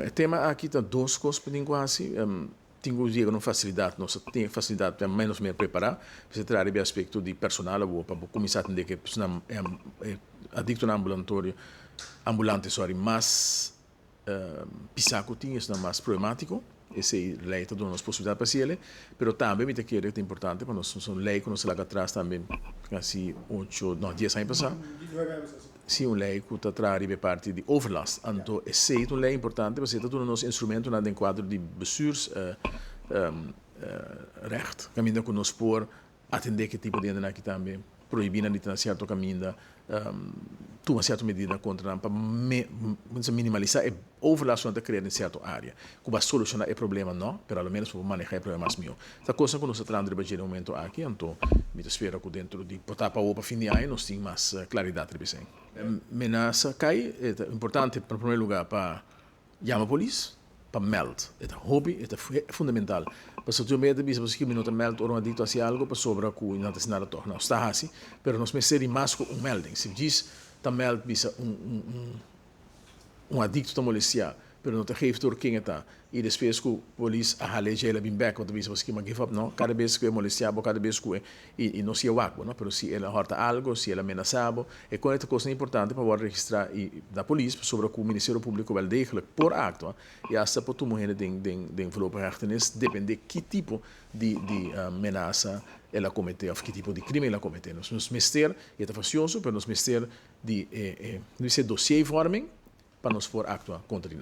O tema aqui tem duas coisas para quase. Tenho chega uma facilidade, nós temos facilidade para menos me preparar. Você traz o aspecto de personal, para começar a entender que é Adictonan Ambulante, sorry, mais pisaco tinha, é mais problemático. Esse lei está dando as possibilidades para ele, mas também me que é importante para nós, são lei que nós lá atrás também, assim, 10 anos passados. Sim, uma lei que está trazendo a parte de overlast. Então, esse é uma lei importante, porque é todo o nosso instrumento no enquadro de bestuursrecht, caminho que nós por atender que tipo de andar aqui também, proibir na certo caminho, tomar certa medida contra para minimalizar a overlast que cria em certa área. Que vai solucionar o problema não, mas ao menos para manejar problemas meus. Essa coisa que nós estamos trabalhando no momento aqui, então, me espero que dentro de botar para o fim de ano nós temos mais claridade sobre isso. Ameaça cai é importante, para primeiro lugar, para chamar a polícia, para meld. É hobby, é fundamental. Para se tu medo, você que minuto meld ou dito assim algo para sobra que não tem nada torna. Não está assim, mas nós precisamos mais com melding. Se diz que meld bisa adicto a molestar, mas não te geeft door quem está. E depois que a polícia a lei ela vem back, quando você que give up, não. Cada vez que é molestar, cada vez que e não se é waco, não. Mas se ela horta algo, se ela ameaçava, é com essa coisa importante para registrar da polícia sobre que o Ministério Público vai degelijk por acto, e essa para tu morrer de envelope rechtennis, depende de que tipo de ameaça ela cometeu, ou que tipo de crime ela cometeu. Nos mester, e é facioso, mas nos mester de dossier vorming, para nos for actua contra o